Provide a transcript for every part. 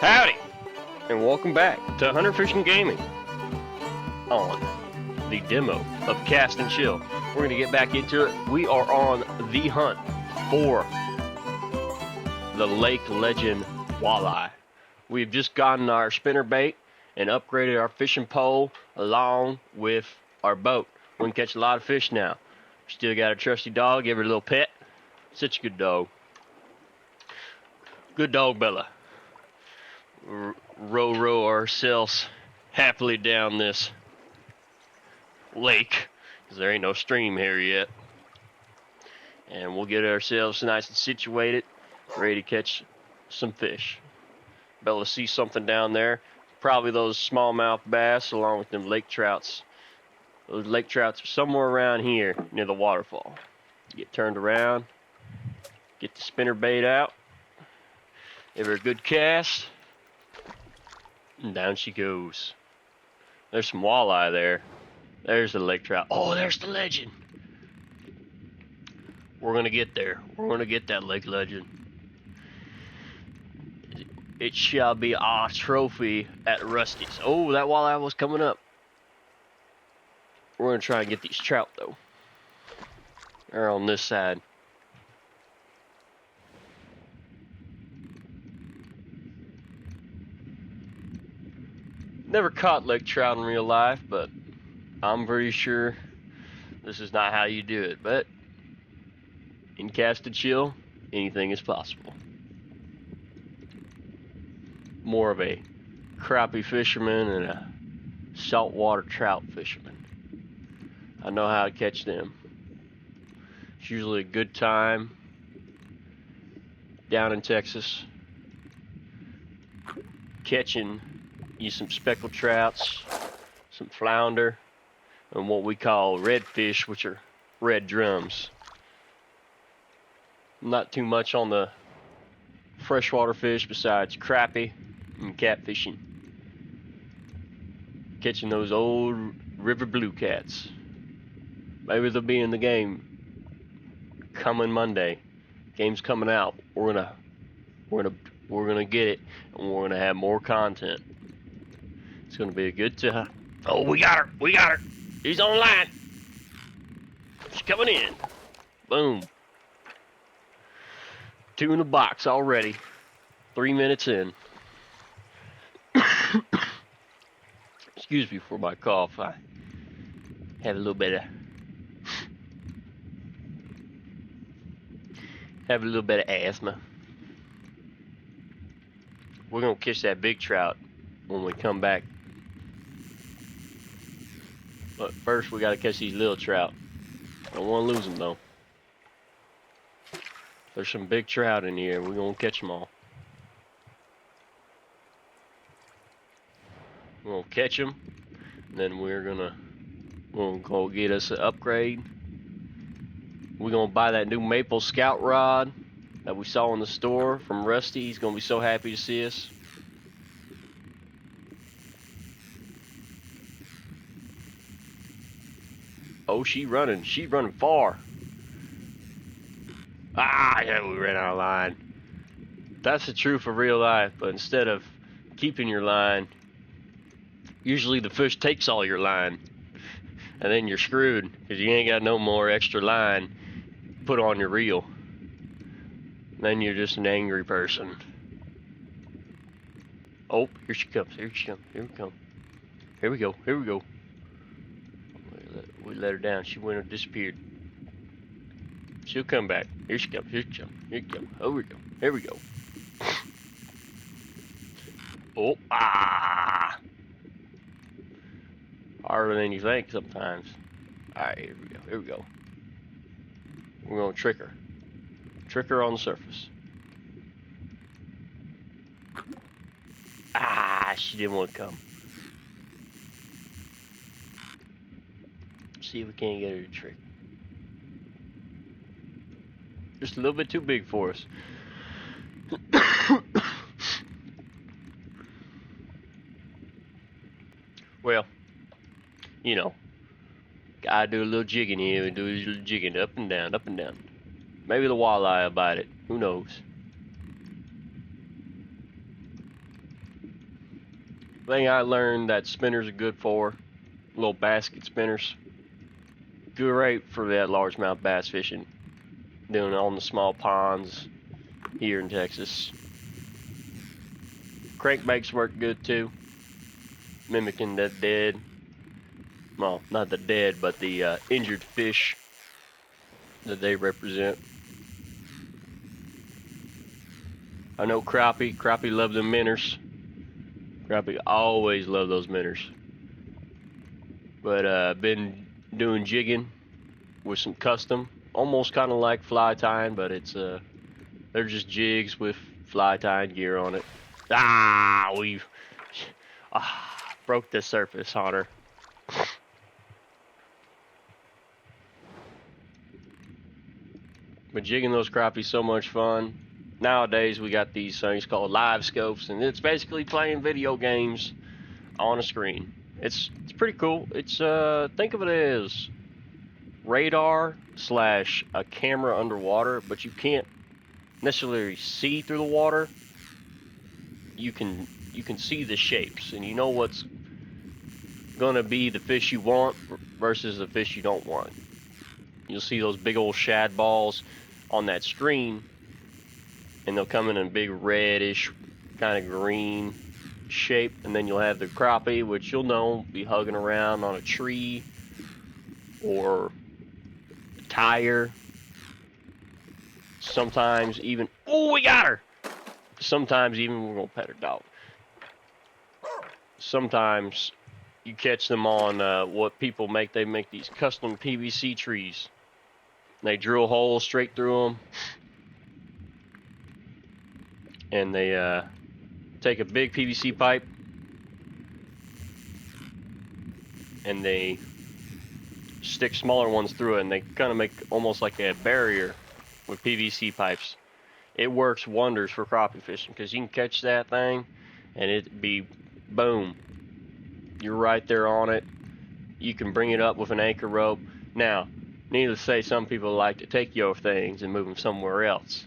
Howdy, and welcome back to Hunter Fishing Gaming on the demo of CastnChill. We're going to get back into it. We are on the hunt for the Lake Legend Walleye. We've just gotten our spinnerbait and upgraded our fishing pole along with our boat. We can catch a lot of fish now. Still got a trusty dog, give her a little pet. Such a good dog. Good dog, Bella. Row ourselves happily down this lake, because there ain't no stream here yet, and we'll get ourselves nice and situated, ready to catch some fish. Bella sees something down there, probably those smallmouth bass along with them lake trouts. Those lake trouts are somewhere around here near the waterfall. Get turned around, get the spinnerbait out, give her a good cast, and down she goes. There's some walleye there. There's the lake trout. Oh, there's the legend. We're gonna get there. We're gonna get that lake legend. It shall be our trophy at Rusty's. Oh, that walleye was coming up. We're gonna try and get these trout though. They're on this side. Never caught lake trout in real life, but I'm pretty sure this is not how you do it. But in CastnChill, anything is possible. More of a crappie fisherman and a saltwater trout fisherman. I know how to catch them. It's usually a good time down in Texas catching you some speckled trouts, some flounder, and what we call redfish, which are red drums. Not too much on the freshwater fish besides crappie and catfishing. Catching those old river blue cats. Maybe they'll be in the game coming Monday. Game's coming out. We're gonna get it, and we're gonna have more content. It's gonna be a good time. Oh, we got her! We got her! She's online! She's coming in. Boom. 2 in the box already. 3 minutes in. Excuse me for my cough. I have a little bit of asthma. We're gonna catch that big trout when we come back. But first we gotta catch these little trout. Don't wanna lose them though. There's some big trout in here. We're gonna catch them all. We're gonna catch them, and then we're gonna go get us an upgrade. We're gonna buy that new maple scout rod that we saw in the store from Rusty. He's gonna be so happy to see us. Oh, she's running far. Ah, yeah, we ran out of line. That's the truth of real life, but instead of keeping your line, usually the fish takes all your line, and then you're screwed, because you ain't got no more extra line put on your reel. Then you're just an angry person. Oh, here she comes, here she comes, here we come. Here we go, here we go. We let her down, she went and disappeared. She'll come back. Here she comes, here she comes, here she comes. Here we go, here we go. Oh, ah! Harder than you think sometimes. Alright, here we go, here we go. We're gonna trick her. Trick her on the surface. Ah, she didn't want to come. See if we can't get her to trick. Just a little bit too big for us. Well, you know, gotta do a little jigging here and do a little jigging up and down, up and down. Maybe the walleye will bite it. Who knows? thing I learned that spinners are good for, little basket spinners. Great for that largemouth bass fishing. Doing it on the small ponds here in Texas. Crankbaits work good too. Mimicking the dead, well, not the dead, but the injured fish that they represent. I know crappie love them minnows. Crappie always love those minnows. But been doing jigging with some custom, almost kind of like fly tying, but it's they're just jigs with fly tying gear on it. We broke the surface on her. But jigging those crappies so much fun. Nowadays we got these things called live scopes, and it's basically playing video games on a screen. It's pretty cool. It's think of it as radar / a camera underwater, but you can't necessarily see through the water. You can see the shapes, and you know what's gonna be the fish you want versus the fish you don't want. You'll see those big old shad balls on that screen, and they'll come in a big reddish kind of green shape, and then you'll have the crappie, which you'll know be hugging around on a tree or a tire. Sometimes even, oh, we got her! Sometimes even, we're gonna pet her dog. Sometimes you catch them on what people make. They make these custom PVC trees. They drill holes straight through them, and they take a big PVC pipe and they stick smaller ones through it, and they kind of make almost like a barrier with PVC pipes. It works wonders for crappie fishing because you can catch that thing and it be boom, you're right there on it. You can bring it up with an anchor rope. Now, needless to say, some people like to take your things and move them somewhere else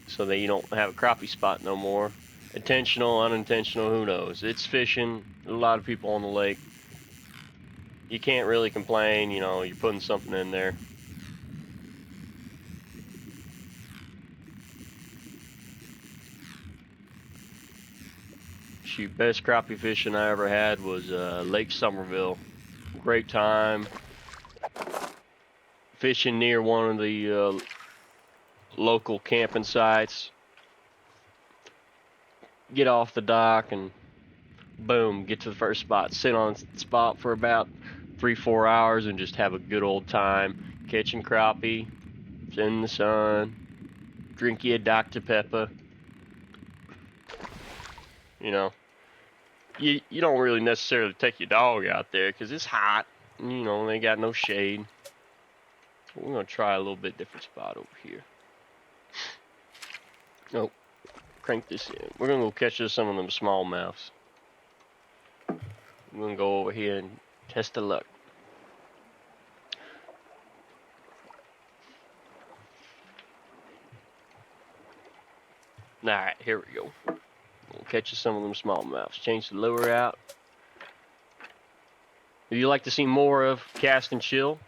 so that you don't have a crappie spot no more. Intentional, unintentional, who knows? It's fishing. A lot of people on the lake. You can't really complain, you know, you're putting something in there. Shoot, best crappie fishing I ever had was Lake Somerville. Great time. Fishing near one of the local camping sites. Get off the dock and boom, get to the first spot. Sit on the spot for about 3-4 hours and just have a good old time. Catching crappie, in the sun, drink you a Dr. Pepper. You know, you don't really necessarily take your dog out there because it's hot. You know, they got no shade. We're going to try a little bit different spot over here. Oh, crank this in. We're going to go catch some of them smallmouths. We're going to go over here and test the luck. Alright, here we go. We'll catch some of them smallmouths. Change the lure out. If you'd like to see more of Cast and Chill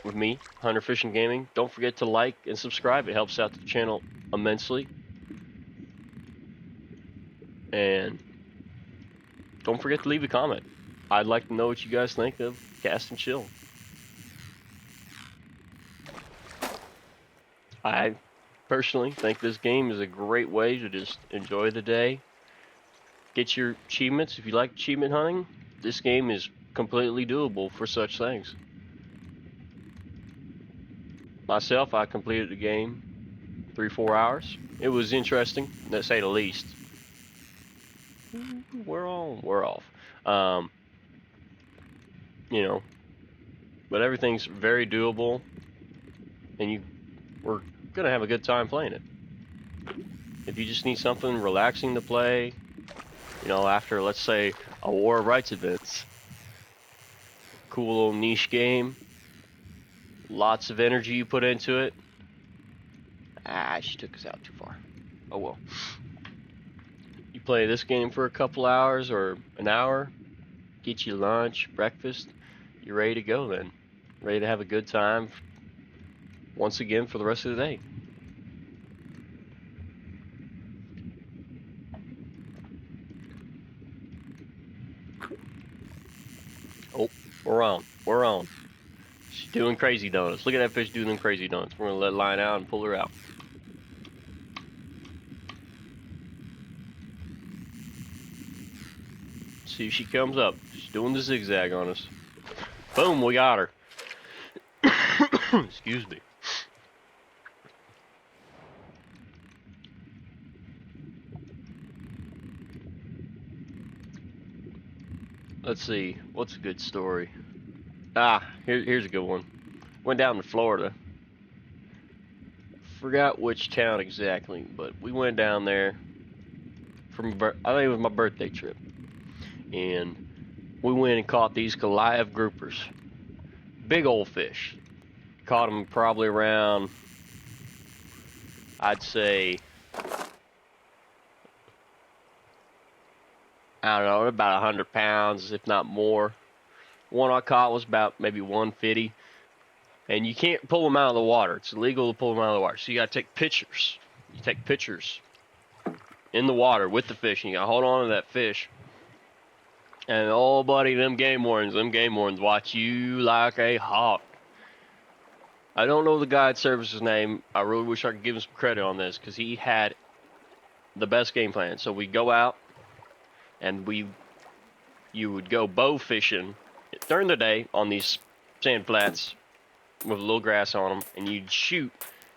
with me, Hunter Fishing Gaming, don't forget to like and subscribe. It helps out the channel immensely. And don't forget to leave a comment. I'd like to know what you guys think of Cast and Chill. I personally think this game is a great way to just enjoy the day. Get your achievements. If you like achievement hunting, this game is completely doable for such things. Myself, I completed the game 3-4 hours. It was interesting, to say the least. We're off. You know, but everything's very doable, and we're gonna have a good time playing it. If you just need something relaxing to play, you know, after, let's say, a War of Rights events, cool little niche game, lots of energy you put into it. She took us out too far. Oh well. You play this game for a couple hours or an hour, get you lunch, breakfast, you're ready to go then. Ready to have a good time once again for the rest of the day. Oh, we're on. We're on. She's doing crazy donuts. Look at that fish doing them crazy donuts. We're going to let line out and pull her out. See if she comes up. She's doing the zigzag on us. Boom, we got her. Excuse me. Let's see. What's a good story? Here's a good one. Went down to Florida. Forgot which town exactly, but we went down there I think it was my birthday trip. And we went and caught these Goliath groupers. Big old fish. Caught them probably around, I'd say, I don't know, about 100 pounds, if not more. One I caught was about maybe 150. And you can't pull them out of the water. It's illegal to pull them out of the water. So you got to take pictures. You take pictures in the water with the fish, and you got to hold on to that fish. And oh, buddy, them game wardens watch you like a hawk. I don't know the guide service's name. I really wish I could give him some credit on this, because he had the best game plan. So we go out, and you would go bow fishing during the day on these sand flats with a little grass on them, and you'd shoot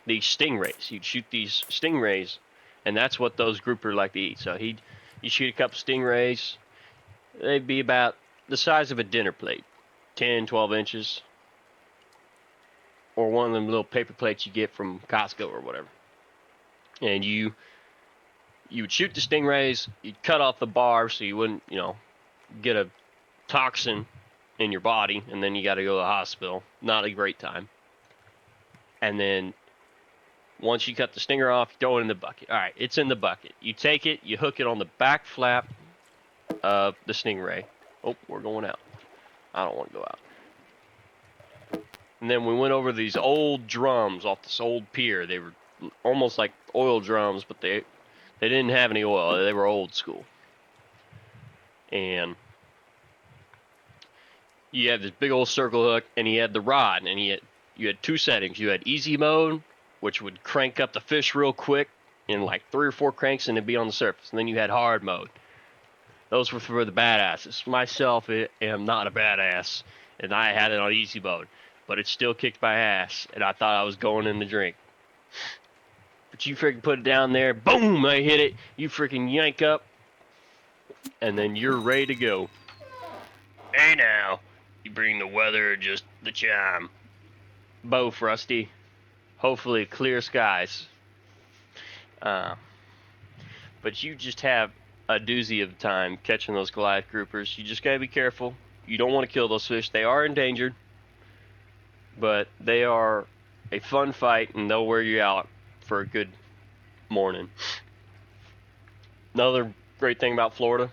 these stingrays. You'd shoot these stingrays, and that's what those grouper like to eat. So you shoot a couple stingrays. They'd be about the size of a dinner plate, 10, 12 inches, or one of them little paper plates you get from Costco or whatever. And you would shoot the stingrays. You'd cut off the barbs so you wouldn't, get a toxin in your body, and then you got to go to the hospital. Not a great time. And then once you cut the stinger off, you throw it in the bucket. All right, it's in the bucket. You take it, you hook it on the back flap of the stingray. Oh, we're going out. I don't want to go out. And then we went over these old drums off this old pier. They were almost like oil drums, but they didn't have any oil. They were old school. And you had this big old circle hook, and you had the rod, and you had two settings. You had easy mode, which would crank up the fish real quick in like 3 or 4 cranks, and it'd be on the surface. And then you had hard mode. Those were for the badasses. Myself, I am not a badass, and I had it on easy mode, but it still kicked my ass, and I thought I was going in the drink. But you freaking put it down there, boom, I hit it. You freaking yank up, and then you're ready to go. Hey now, you bring the weather or just the chime. Both, Rusty. Hopefully clear skies. But you just have a doozy of time catching those Goliath groupers. You just gotta be careful. You don't want to kill those fish. They are endangered, but they are a fun fight, and they'll wear you out for a good morning. Another great thing about Florida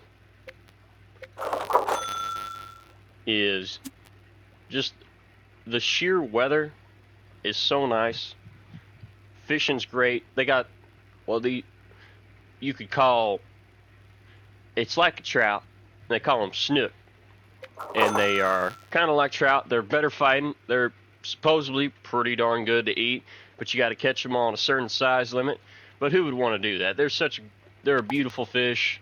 is just the sheer weather is so nice. Fishing's great. They got, you could call, it's like a trout. They call them snook. And they are kind of like trout. They're better fighting. They're supposedly pretty darn good to eat, but you got to catch them on a certain size limit. But who would want to do that? They're a beautiful fish.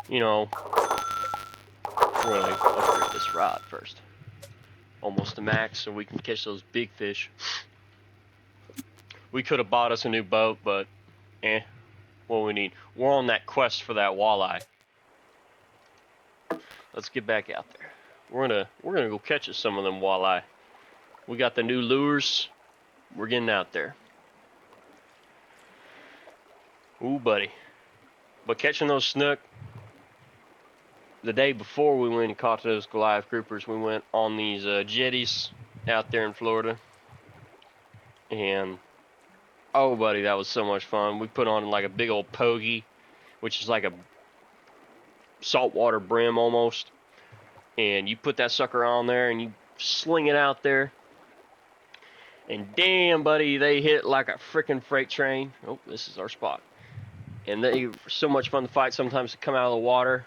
We're going to upgrade this rod first. Almost to max, so we can catch those big fish. We could have bought us a new boat, but what we need. We're on that quest for that walleye. Let's get back out there. We're gonna go catch us some of them walleye. We got the new lures. We're getting out there. Ooh, buddy. But catching those snook, the day before we went and caught those Goliath groupers, we went on these jetties out there in Florida. And, oh, buddy, that was so much fun. We put on like a big old pogie, which is like a saltwater brim almost, and you put that sucker on there and you sling it out there, and damn, buddy, they hit like a freaking freight train. Oh, this is our spot. And they are so much fun to fight. Sometimes they come out of the water,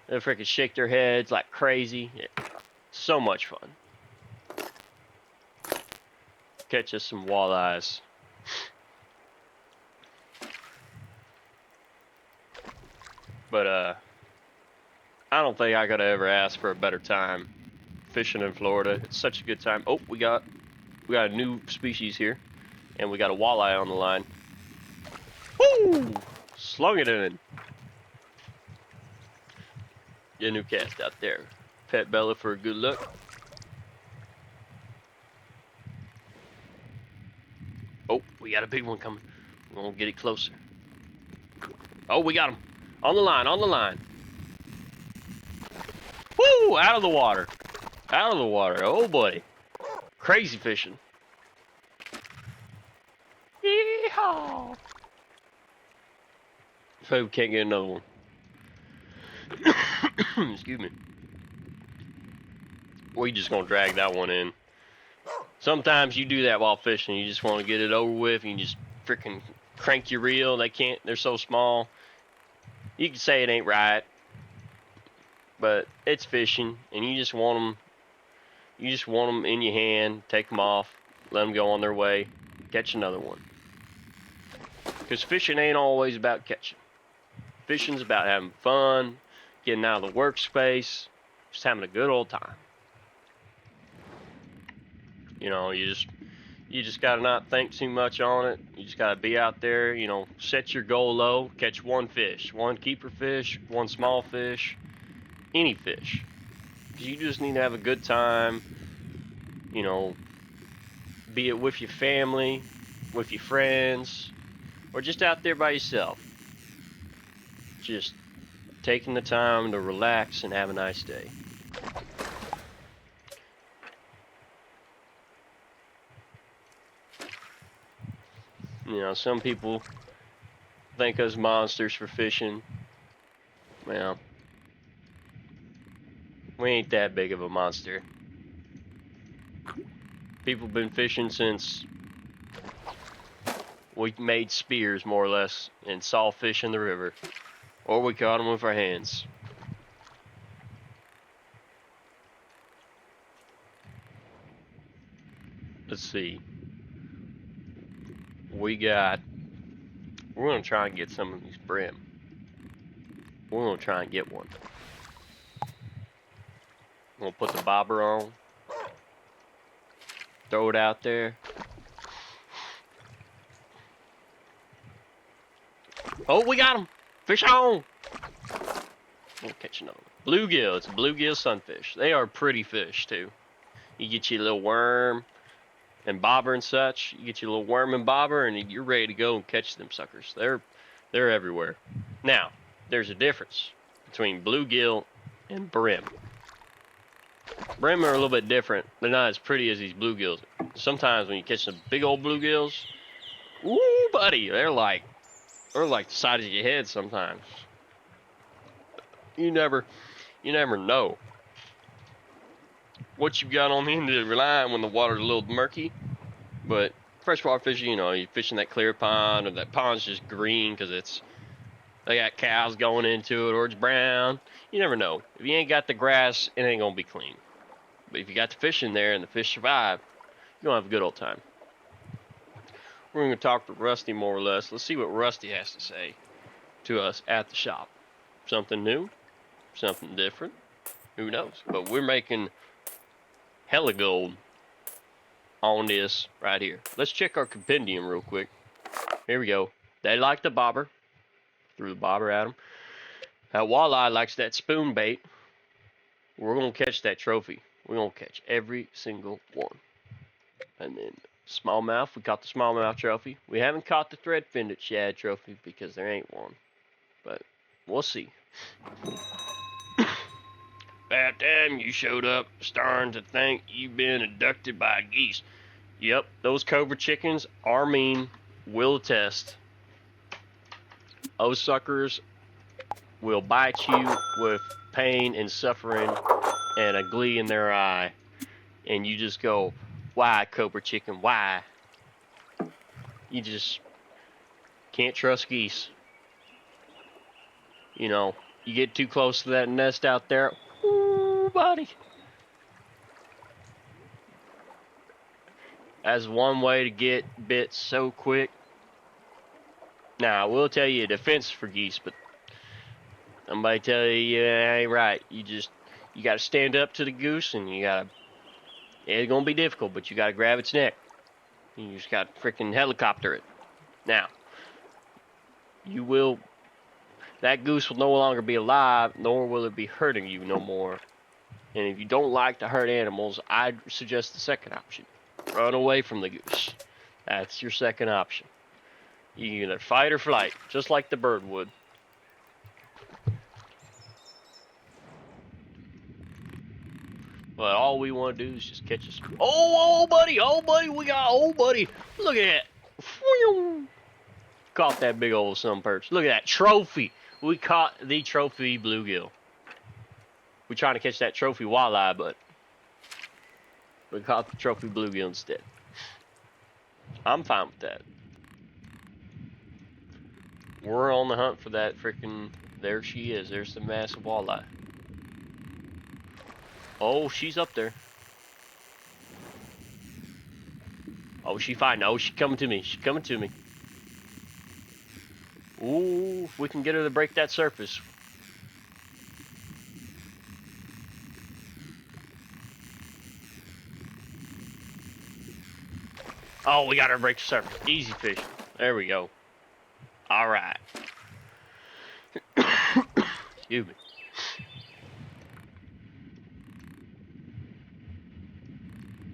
they freaking shake their heads like crazy. Yeah, so much fun. Catch us some walleyes. But I don't think I could ever ask for a better time fishing in Florida. It's such a good time. Oh, we got a new species here, and we got a walleye on the line. Woo! Slung it in. Get a new cast out there. Pet Bella for a good look. Oh, we got a big one coming. We're gonna get it closer. Oh, we got him. On the line, on the line. Woo! Out of the water. Out of the water. Oh, buddy. Crazy fishing. Yeehaw! So we can't get another one. Excuse me. We just gonna drag that one in. Sometimes you do that while fishing. You just want to get it over with, and you just freaking crank your reel. They're so small. You can say it ain't right, but it's fishing, and you just want them. You just want them in your hand. Take them off, let them go on their way, catch another one. Because fishing ain't always about catching. Fishing's about having fun, getting out of the workspace, just having a good old time. You know, you just gotta not think too much on it. You just gotta be out there, you know, set your goal low, catch one fish, one keeper fish, one small fish, any fish. Because you just need to have a good time, you know, be it with your family, with your friends, or just out there by yourself. Just taking the time to relax and have a nice day. You know, some people think us monsters for fishing. Well, we ain't that big of a monster. People been fishing since we made spears, more or less, and saw fish in the river. Or we caught them with our hands. Let's see. We're going to try and get some of these brim. We're going to try and get one. I'm going to put the bobber on. Throw it out there. Oh, we got him. Fish on. We'll catch another one. Bluegill. It's a bluegill sunfish. They are pretty fish, too. You get your little worm and bobber and such. You get your little worm and bobber, and you're ready to go and catch them suckers. They're everywhere. Now, there's a difference between bluegill and brim. Brim are a little bit different. They're not as pretty as these bluegills. Sometimes when you catch some big old bluegills, ooh, buddy, they're like the size of your head sometimes. You never know what you got on the end of the line when the water's a little murky. But freshwater fishing, you know, you fishing that clear pond, or that pond's just green because they got cows going into it, or it's brown. You never know. If you ain't got the grass, it ain't gonna be clean. But if you got the fish in there and the fish survive, you're gonna have a good old time. We're gonna talk to Rusty more or less. Let's see what Rusty has to say to us at the shop. Something new, something different. Who knows? But we're making hella gold on this right here. Let's check our compendium real quick. Here we go. They like the bobber. Threw the bobber at them. That walleye likes that spoon bait. We're going to catch that trophy. We're going to catch every single one. And then smallmouth. We caught the smallmouth trophy. We haven't caught the thread-finned shad trophy because there ain't one. But we'll see. About time you showed up, starting to think you've been abducted by geese. Yep, those cobra chickens are mean. Will attest. Those suckers will bite you with pain and suffering and a glee in their eye. And you just go, why, Cobra Chicken, why? You just can't trust geese. You know, you get too close to that nest out there, ooh, buddy. That's one way to get bit so quick. Now, I will tell you a defense for geese, but somebody tell you it ain't right. You got to stand up to the goose, and it's going to be difficult, but you got to grab its neck. You just got to freaking helicopter it. Now, that goose will no longer be alive, nor will it be hurting you no more. And if you don't like to hurt animals, I'd suggest the second option. Run away from the goose. That's your second option. You can either fight or flight, just like the bird would. But all we want to do is just catch us. Oh, buddy, buddy. Look at that. Caught that big old sun perch. Look at that trophy. We caught the trophy bluegill. We're trying to catch that trophy walleye, but we caught the trophy bluegill instead. I'm fine with that. We're on the hunt for that freaking. There she is. There's the massive walleye. Oh, she's up there. Oh, she fine. Oh, she's coming to me. She's coming to me. Ooh, we can get her to break that surface. Oh, we got her to break the surface. Easy fishing. There we go. All right. Excuse me.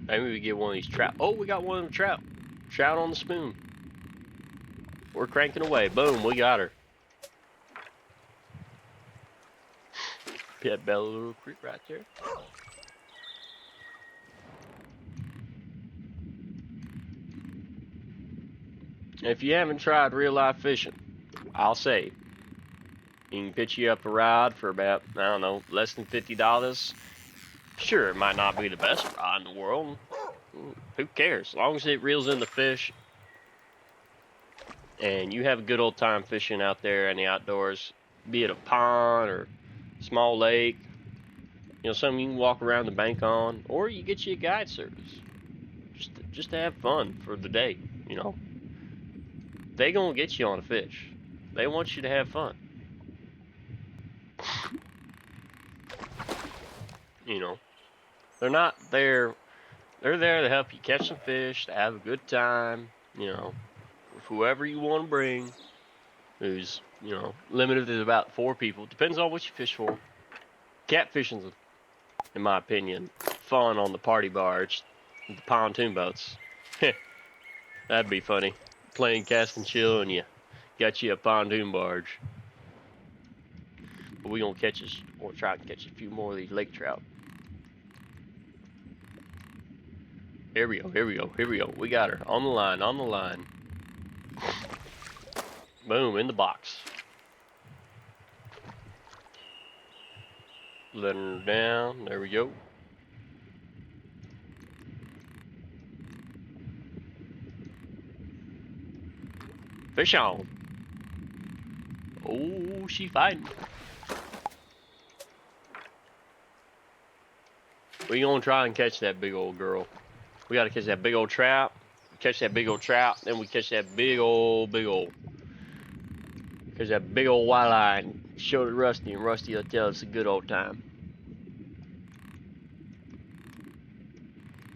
Maybe we get one of these trout. Oh, we got one of the trout. Trout on the spoon. We're cranking away. Boom, we got her. Pet Bella Little Creek right there. If you haven't tried real life fishing, I'll say you can pitch you up a rod for about, I don't know, less than $50. Sure, it might not be the best rod in the world. Who cares? As long as it reels in the fish and you have a good old time fishing out there in the outdoors, be it a pond or small lake, you know, something you can walk around the bank on, or you get you a guide service just to have fun for the day, you know. They gonna get you on a fish. They want you to have fun. You know, they're not there. They're there to help you catch some fish, to have a good time. You know, with whoever you want to bring. Who's, you know, limited to about 4 people. Depends on what you fish for. Catfishing's, in my opinion, fun on the party barge, with the pontoon boats. That'd be funny. Playing CastnChill and you got you a pontoon barge. But we gonna catch us, or try to catch a few more of these lake trout. Here we go, here we go, here we go. We got her on the line, on the line. Boom, in the box. Letting her down, there we go. Fish on. Oh, she fighting. We gonna try and catch that big old girl. We gotta catch that big old trout. Catch that big old trout, then we catch that big old. Catch that big old walleye and show it to Rusty, and Rusty will tell us a good old time.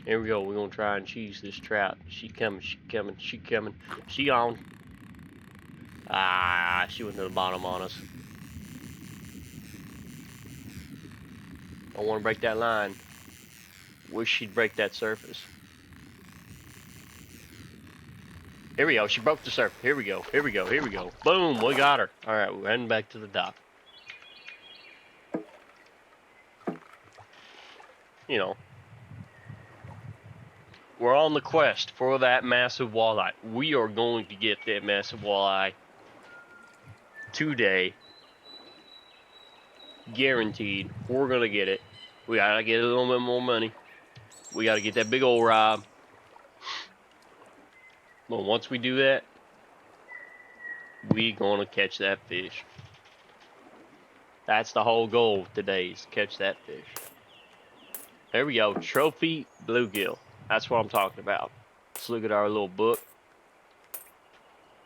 Here we go. We're gonna try and cheese this trout. She coming, she coming, she coming. She on. Ah, she went to the bottom on us. I want to break that line. Wish she'd break that surface. Here we go. She broke the surface. Here we go. Here we go. Here we go. Boom. We got her. All right. We're heading back to the dock. You know, we're on the quest for that massive walleye. We are going to get that massive walleye today. guaranteed. We're gonna get it. We gotta get a little bit more money. We gotta get that big old rod. But once we do that, we gonna catch that fish. That's the whole goal today, is catch that fish. There we go, trophy bluegill. That's what I'm talking about. Let's look at our little book.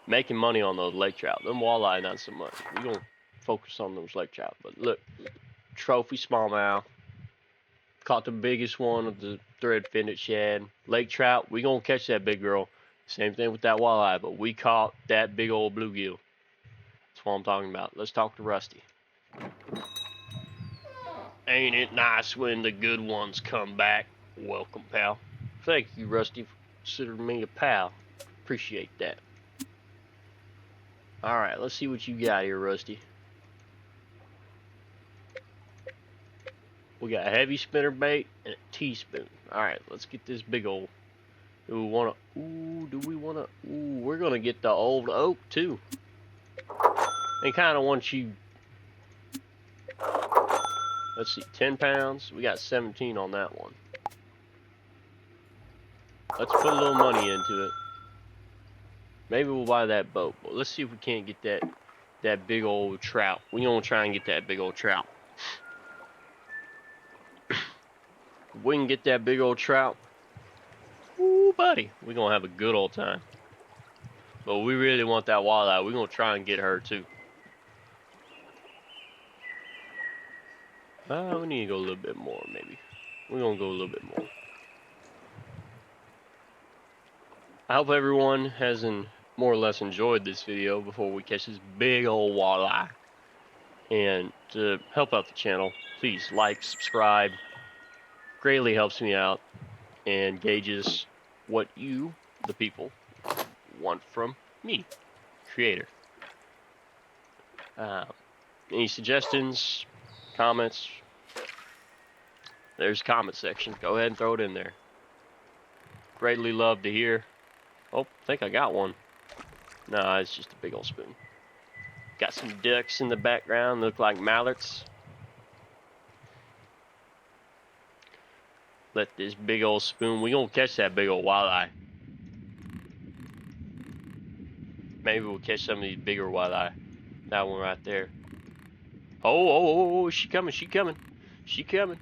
Making money on those lake trout. Them walleye, not so much. We're gonna focus on those lake trout. But look, trophy smallmouth. Caught the biggest one of the thread-finned shad. Lake trout, we gonna catch that big girl. Same thing with that walleye, but we caught that big old bluegill. That's what I'm talking about. Let's talk to Rusty. Ain't it nice when the good ones come back? Welcome, pal. Thank you, Rusty, for considering me a pal. Appreciate that. Alright, let's see what you got here, Rusty. We got a heavy spinnerbait and a teaspoon. Alright, let's get this big old. Do we wanna, we're gonna get the old oak too. They kinda want you, let's see, 10 pounds. We got 17 on that one. Let's put a little money into it. Maybe we'll buy that boat. But let's see if we can't get that big old trout. We gonna try and get that big old trout. If we can get that big old trout, ooh, buddy, we gonna have a good old time. But we really want that walleye. We gonna try and get her too. We need to go a little bit more, maybe. We're gonna go a little bit more. I hope everyone has more or less enjoyed this video before we catch this big old walleye. And to help out the channel, please like, subscribe. Greatly helps me out and gauges what you, the people, want from me, creator. Any suggestions, comments? There's a comment section. Go ahead and throw it in there. Greatly love to hear. Oh, I think I got one. Nah, it's just a big old spoon. Got some ducks in the background, look like mallards. Let this big old spoon, we gonna catch that big old walleye. Maybe we'll catch some of these bigger walleye. That one right there. Oh, she coming, she coming. She coming.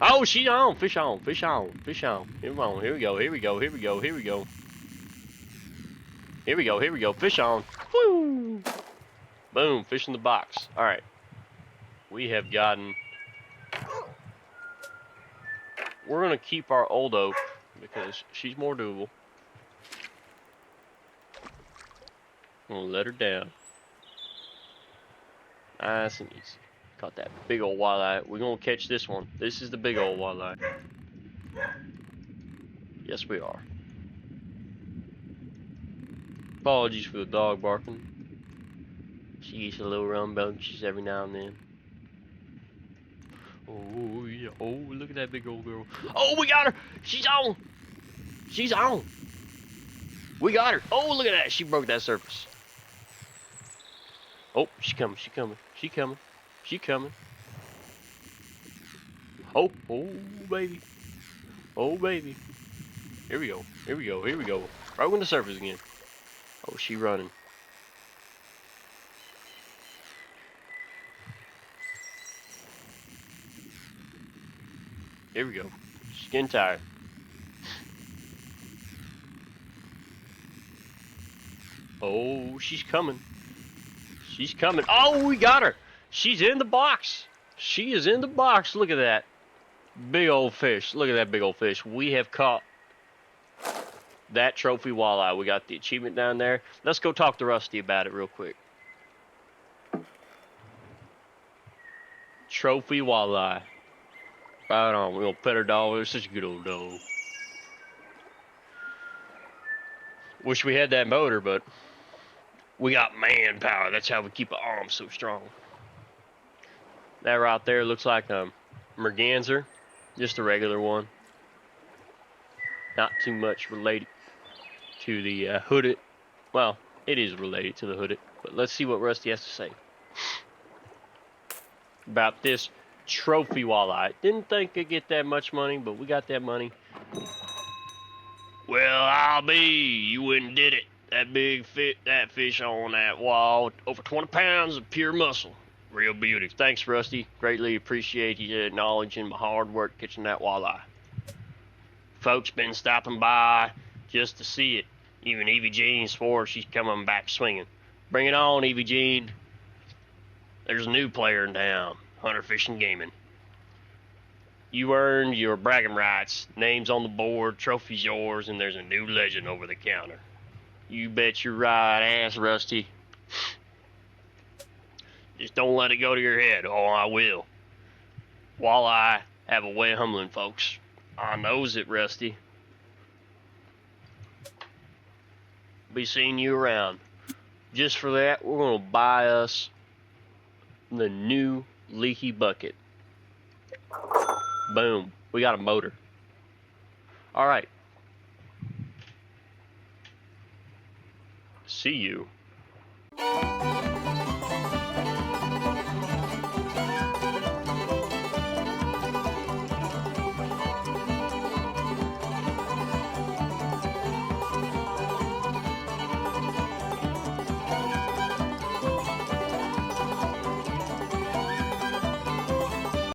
Oh, she's on. Fish on, fish on, fish on. Here we go, here we go, here we go, here we go. Here we go, here we go. Fish on. Woo! Boom, fish in the box. Alright. We have gotten... We're going to keep our old oak because she's more doable. I'm going to let her down. Nice and easy. Caught that big old walleye. We're going to catch this one. This is the big old walleye. Yes, we are. Apologies for the dog barking. She eats a little rambunctious every now and then. Oh, yeah. Oh, look at that big old girl. Oh, we got her. She's on. She's on. We got her. Oh, look at that. She broke that surface. Oh, she coming. She coming. She coming. She coming. Oh, baby. Oh, baby. Here we go. Here we go. Here we go. Right on the surface again. Oh, she running. Here we go. She's getting tired. Oh, she's coming. She's coming. Oh, we got her. She's in the box. She is in the box. Look at that. Big old fish. Look at that big old fish. We have caught that trophy walleye. We got the achievement down there. Let's go talk to Rusty about it real quick. Trophy walleye. Right on. We're going to pet her dog. It's such a good old dog. Wish we had that motor, but we got manpower. That's how we keep our arms so strong. That right there looks like a merganser. Just a regular one. Not too much related to the hooded. Well, it is related to the hooded. But let's see what Rusty has to say. about this trophy walleye. Didn't think I'd get that much money, but we got that money. Well, I'll be. You went and did it. That big that fish on that wall, over 20 pounds of pure muscle. Real beauty. Thanks, Rusty. Greatly appreciate you acknowledging my hard work catching that walleye. Folks been stopping by just to see it. Even Evie Jean swore she's coming back swinging. Bring it on, Evie Jean. There's a new player in town, Hunter Fishing Gaming. You earned your bragging rights. Name's on the board, trophy's yours, and there's a new legend over the counter. You bet your right ass, Rusty. Just don't let it go to your head. Oh, I will. Walleye have a way of humbling folks. I knows it, Rusty. Be seeing you around. Just for that, we're going to buy us the new leaky bucket. Boom. We got a motor. All right. See you